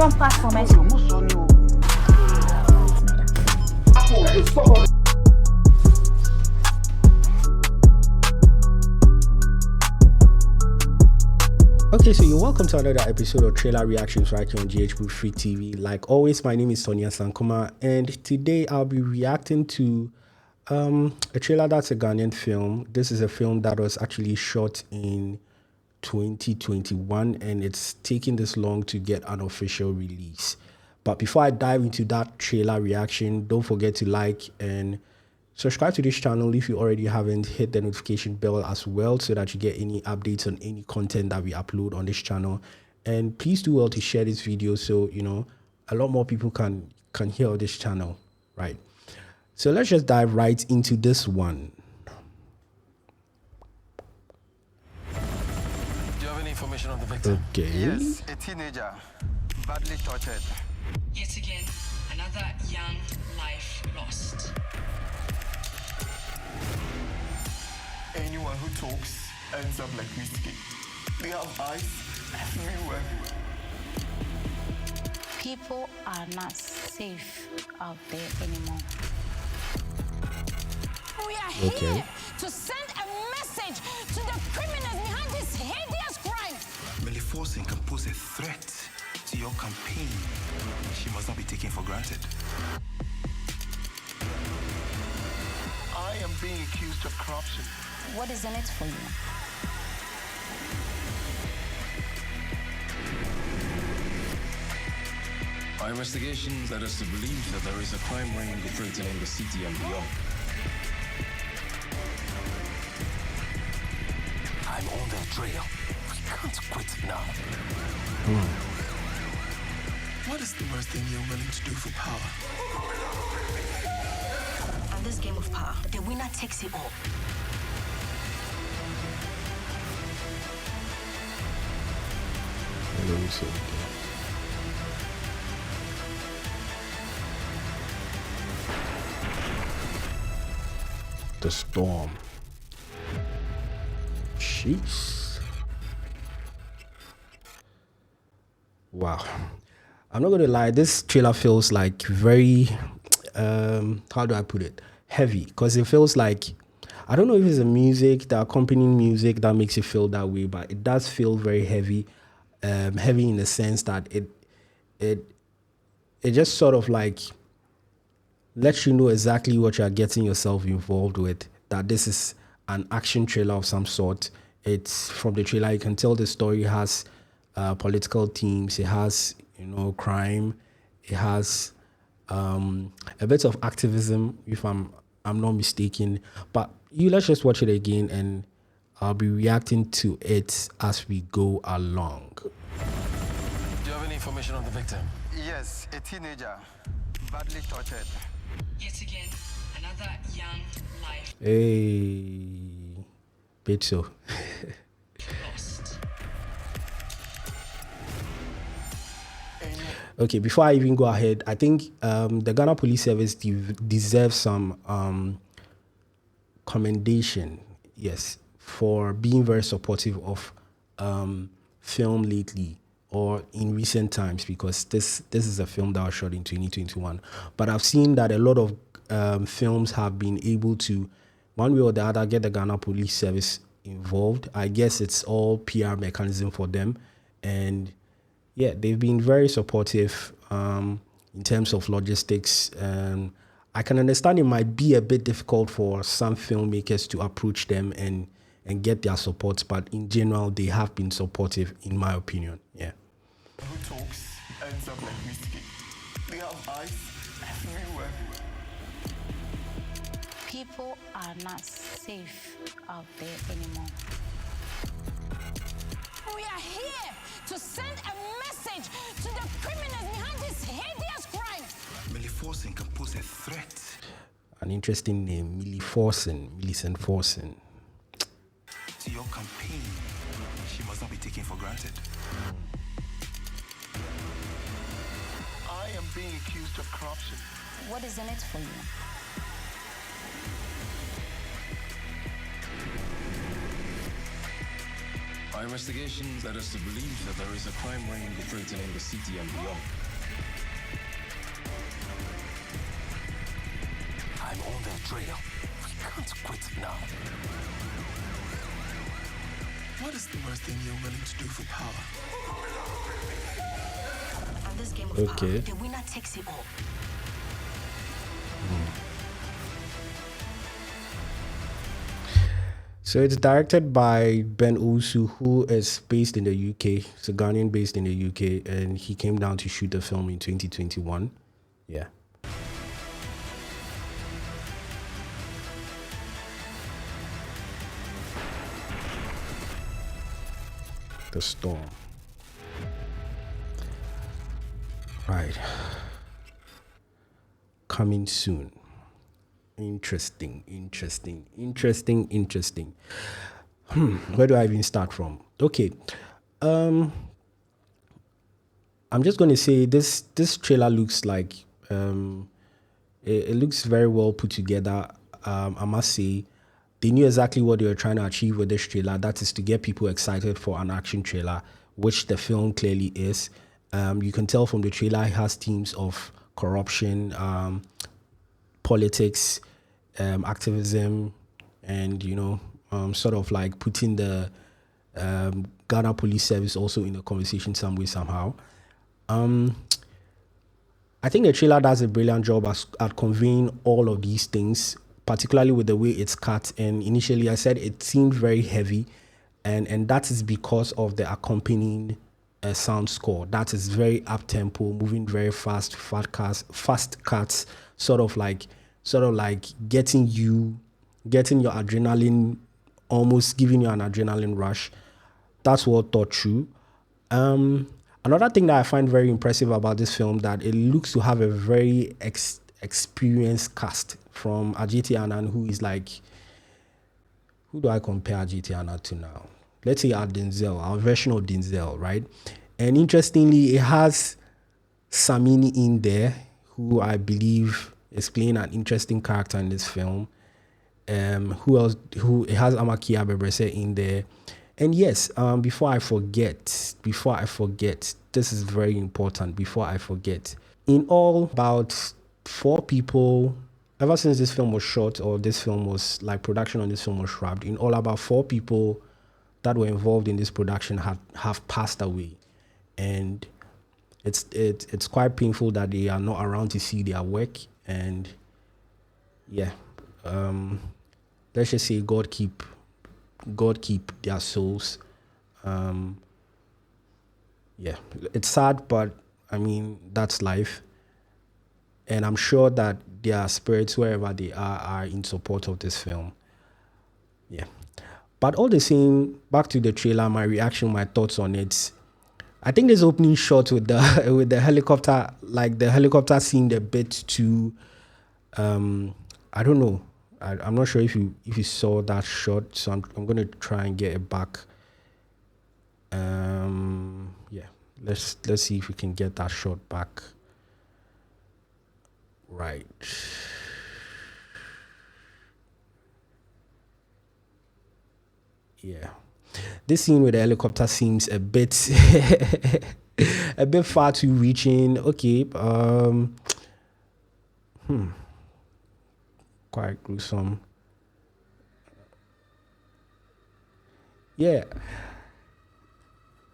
wrong platform. Okay, so you're welcome to another episode of Trailer Reactions right here on GH Free TV. Like always, my name is Asankomah, and today I'll be reacting to a trailer that's a Ghanaian film. This is a film that was actually shot in 2021, and it's taking this long to get an official release. But before I dive into that trailer reaction, don't forget to like and subscribe to this channel if you already haven't. Hit the notification bell as well so that you get any updates on any content that we upload on this channel. And please do well to share this video so a lot more people can hear this channel, right? So let's just dive right into this one. Do you have any information on the victim? Okay. Yes, a teenager, badly tortured. Yet again, another young life lost. Anyone who talks ends up like whiskey. They have eyes everywhere. People are not safe out there anymore. We are here to send a message to the criminals behind this hideous crime. Forcing can pose a threat to your campaign. She must not be taken for granted. I am being accused of corruption. What is in it for you? Our investigations led us to believe that there is a crime ring threatening the city and beyond. I'm on their trail. We can't quit now. What is the worst thing you're willing to do for power? On this game of power, the winner takes it all. The storm. Jeez. Wow. I'm not gonna lie, this trailer feels like very how do I put it? Heavy, because it feels like, I don't know if it's the music, the accompanying music that makes it feel that way, but it does feel very heavy. Heavy in the sense that it just sort of like lets you know exactly what you're getting yourself involved with, that this is an action trailer of some sort. It's from the trailer, you can tell the story has political themes, it has crime, it has a bit of activism, if I'm not mistaken. But let's just watch it again, and I'll be reacting to it as we go along. Do you have any information on the victim? Yes, a teenager, badly tortured. Yet again, another young life Hey, bit so. lost. Okay, before I even go ahead, I think the Ghana Police Service deserves some commendation, yes, for being very supportive of film lately or in recent times, because this is a film that was shot in 2021. But I've seen that a lot of films have been able to, one way or the other, get the Ghana Police Service involved. I guess it's all PR mechanism for them, and yeah, they've been very supportive in terms of logistics. I can understand it might be a bit difficult for some filmmakers to approach them and get their support, but in general, they have been supportive, in my opinion. Yeah. Who talks ends up like whiskey. They have eyes everywhere. People are not safe out there anymore. We are here to send a message to the criminals behind this hideous crime. Forcing can pose a threat. An interesting name, Millicent Forsen. To your campaign, she must not be taken for granted. I am being accused of corruption. What is in it for you? Our Our investigations led us to believe that there is a crime ring threatening the city and beyond. I'm on their trail. We can't quit now. What is the worst thing you're willing to do for power? And this game of Okay. power, the winner takes it all. So it's directed by Ben Owusu, who is based in the UK. It's a Ghanaian based in the UK, and he came down to shoot the film in 2021. Yeah. The Storm. Right. Coming soon. Interesting. Where do I even start from? Okay. I'm just going to say this trailer looks like it looks very well put together. I must say they knew exactly what they were trying to achieve with this trailer. That is to get people excited for an action trailer, which the film clearly is. You can tell from the trailer it has themes of corruption, politics, activism, and sort of like putting the Ghana Police Service also in the conversation some way somehow. I think the trailer does a brilliant job at conveying all of these things, particularly with the way it's cut. And initially I said it seemed very heavy, and that is because of the accompanying sound score. That is very up tempo, moving very fast, fast cuts, sort of like getting your adrenaline, almost giving you an adrenaline rush. That's what thought through. Another thing that I find very impressive about this film, that it looks to have a very experienced cast, from Adjetey Anang, who is like, who do I compare Adjetey Anang to now? Let's say our version of Denzel, right? And interestingly, it has Samini in there, who I believe is playing an interesting character in this film. Who else? Who it has Abebrese in there. And yes, before I forget, this is very important. Before I forget, in all, about 4 people, ever since this film was shot, or this film was like production on this film was wrapped, in all about 4 people that were involved in this production have passed away, and it's quite painful that they are not around to see their work. And yeah, let's just say God keep their souls. Yeah, it's sad, but I mean, that's life. And I'm sure that their spirits, wherever they are in support of this film. Yeah. But all the same, back to the trailer, my reaction, my thoughts on it. I think this opening shot with the helicopter, like the helicopter seemed a bit too, I don't know. I'm not sure if you saw that shot, so I'm going to try and get it back. Yeah, let's see if we can get that shot back. Right. Yeah. This scene with the helicopter seems a bit a bit far too reaching. Okay. Quite gruesome. Yeah.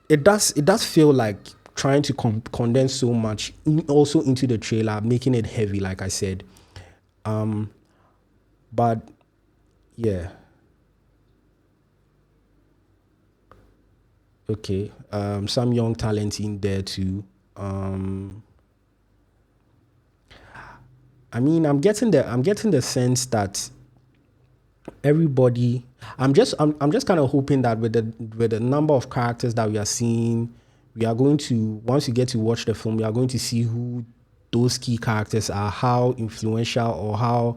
It does feel like trying to condense so much also into the trailer, making it heavy, like I said. But yeah. Okay. Some young talent in there too. I mean, I'm getting the sense that everybody. I'm just kind of hoping that with the number of characters that we are seeing, we are going to, once you get to watch the film, we are going to see who those key characters are, how influential or how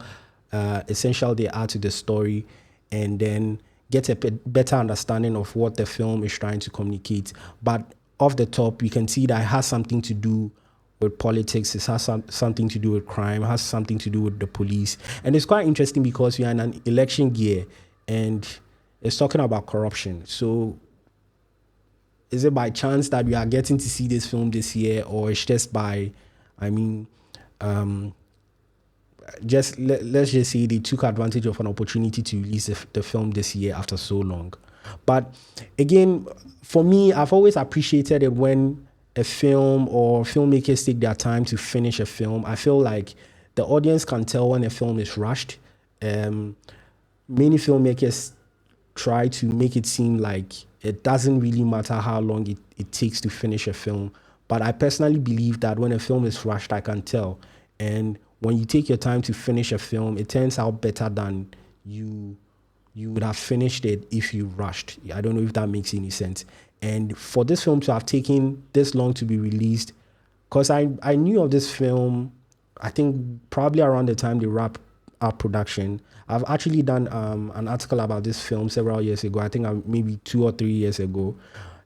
essential they are to the story, and then get a better understanding of what the film is trying to communicate. But off the top, you can see that it has something to do with politics, it has something to do with crime, it has something to do with the police. And it's quite interesting because we are in an election year and it's talking about corruption. So is it by chance that we are getting to see this film this year, or it's just by, I mean, let's just say they took advantage of an opportunity to release the film this year after so long. But again, for me, I've always appreciated it when a film or filmmakers take their time to finish a film. I feel like the audience can tell when a film is rushed. Many filmmakers try to make it seem like it doesn't really matter how long it takes to finish a film. But I personally believe that when a film is rushed, I can tell. And when you take your time to finish a film, it turns out better than you would have finished it if you rushed. I don't know if that makes any sense. And for this film to have taken this long to be released, because I knew of this film, I think probably around the time they wrap up production. I've actually done an article about this film several years ago. I think maybe 2 or 3 years ago.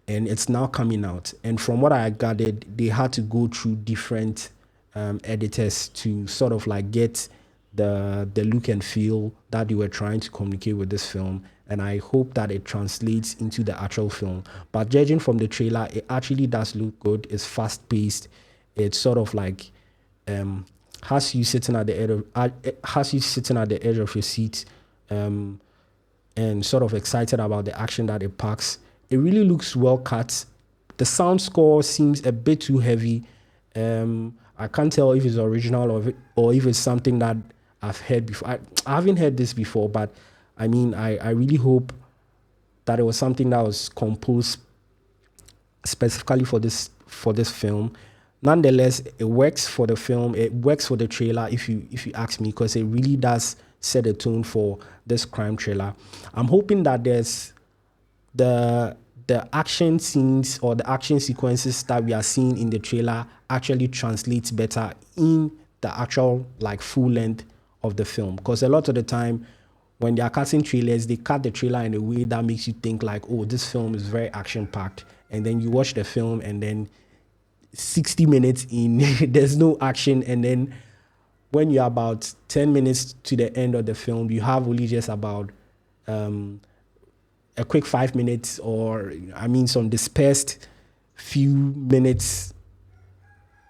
And it's now coming out. And from what I gathered, they had to go through different editors to sort of like get the look and feel that they were trying to communicate with this film. And I hope that it translates into the actual film. But judging from the trailer, it actually does look good. It's fast paced. It's sort of like has you sitting at the edge of your seat, and sort of excited about the action that it packs. It really looks well cut. The sound score seems a bit too heavy. I can't tell if it's original or if it's something that I've heard before. I haven't heard this before, but I mean, I really hope that it was something that was composed specifically for this film. Nonetheless, it works for the film. It works for the trailer, if you ask me, because it really does set a tone for this crime thriller. I'm hoping that there's the action scenes or the action sequences that we are seeing in the trailer actually translates better in the actual like full length of the film. Because a lot of the time when they are cutting trailers, they cut the trailer in a way that makes you think like, oh, this film is very action packed. And then you watch the film and then 60 minutes in, there's no action. And then when you're about 10 minutes to the end of the film, you have only just about a quick 5 minutes, or I mean some dispersed few minutes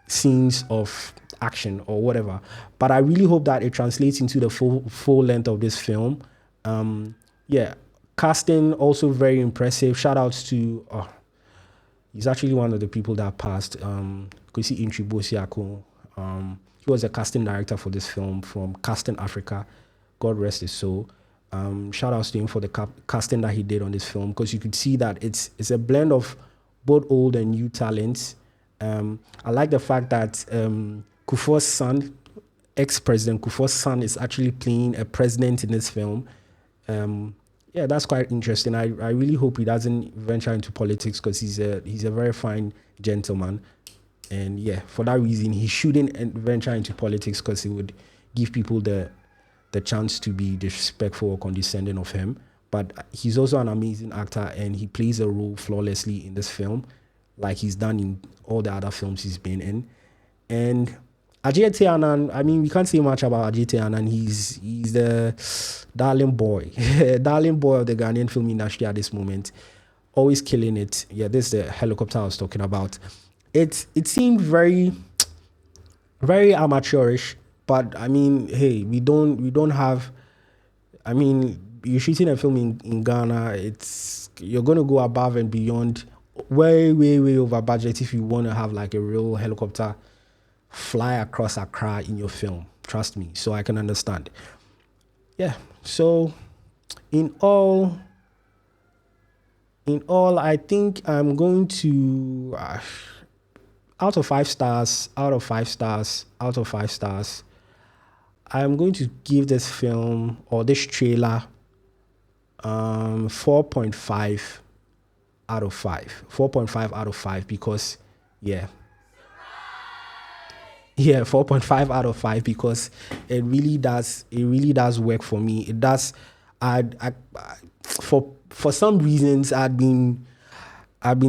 scenes of action or whatever. But I really hope that it translates into the full length of this film. Casting also very impressive. Shout outs to he's actually one of the people that passed. Kwesi Intribosiako. He was a casting director for this film from Casting Africa. God rest his soul. Shout out to him for the casting that he did on this film, because you could see that it's a blend of both old and new talents. I like the fact that Kuffor's son, ex-president Kuffor's son, is actually playing a president in this film. That's quite interesting. I really hope he doesn't venture into politics, because he's a very fine gentleman. And for that reason, he shouldn't venture into politics, because it would give people the chance to be disrespectful or condescending of him. But he's also an amazing actor, and he plays a role flawlessly in this film, like he's done in all the other films he's been in. And Adjetey Anang, I mean, we can't say much about Adjetey Anang. He's the darling boy of the Ghanaian film industry at this moment. Always killing it. Yeah, this is the helicopter I was talking about. It seemed very, very amateurish. But I mean, hey, we don't have. I mean, you're shooting a film in Ghana. You're gonna go above and beyond, way over budget if you want to have like a real helicopter fly across Accra in your film. Trust me, so I can understand. Yeah. So, in all, I think I'm going to out of 5 stars. I'm going to give this film or this trailer 4.5 out of 5. 4.5 out of 5 because 4.5 out of 5 because it really does work for me. It does. For some reasons I've been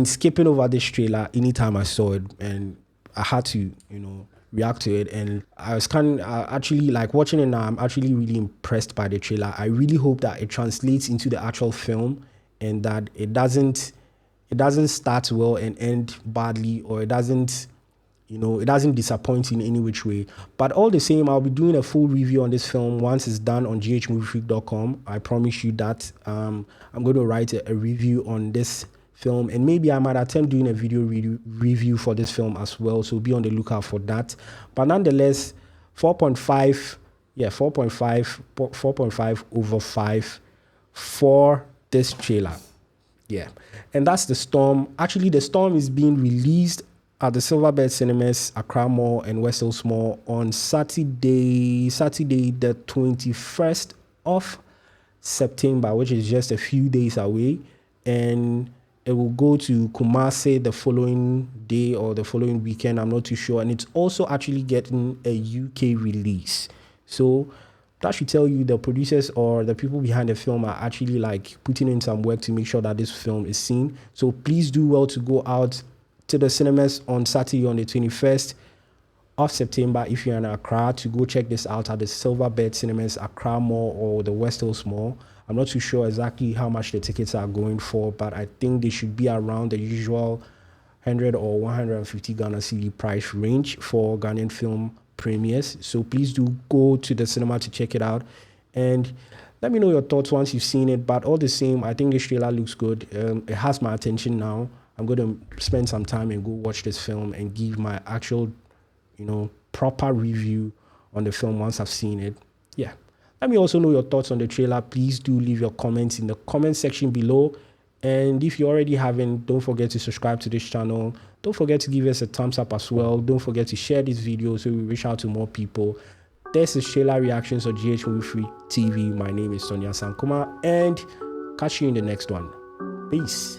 skipping over this trailer anytime I saw it, and I had to react to it, and I was actually like watching it now. I'm actually really impressed by the trailer. I really hope that it translates into the actual film, and that it doesn't it doesn't start well and end badly, or it doesn't, it doesn't disappoint in any which way. But all the same, I'll be doing a full review on this film once it's done on ghmoviefreak.com. I promise you that. I'm going to write a review on this film, and maybe I might attempt doing a video review for this film as well, so be on the lookout for that. But nonetheless, 4.5 over 5 for this trailer. Yeah, and that's The Storm. Actually, The Storm is being released at the Silverbird Cinemas, Accra Mall and West Hills Mall on Saturday the 21st of September, which is just a few days away, and it will go to Kumasi the following day or the following weekend. I'm not too sure, and it's also actually getting a UK release. So that should tell you the producers or the people behind the film are actually like putting in some work to make sure that this film is seen. So please do well to go out to the cinemas on Saturday on the 21st of September if you're in Accra, to go check this out at the Silverbird Cinemas, Accra Mall or the West Hills Mall. I'm not too sure exactly how much the tickets are going for, but I think they should be around the usual 100 or 150 Ghana cedi price range for Ghanaian film premieres. So please do go to the cinema to check it out, and let me know your thoughts once you've seen it. But all the same, I think this trailer looks good. It has my attention now. I'm going to spend some time and go watch this film and give my actual, proper review on the film once I've seen it. Yeah. Let me also know your thoughts on the trailer. Please do leave your comments in the comment section below. And if you already haven't, don't forget to subscribe to this channel. Don't forget to give us a thumbs up as well. Don't forget to share this video so we reach out to more people. This is trailer reactions on GH Movie Free TV. My name is Asankomah, and catch you in the next one. Peace.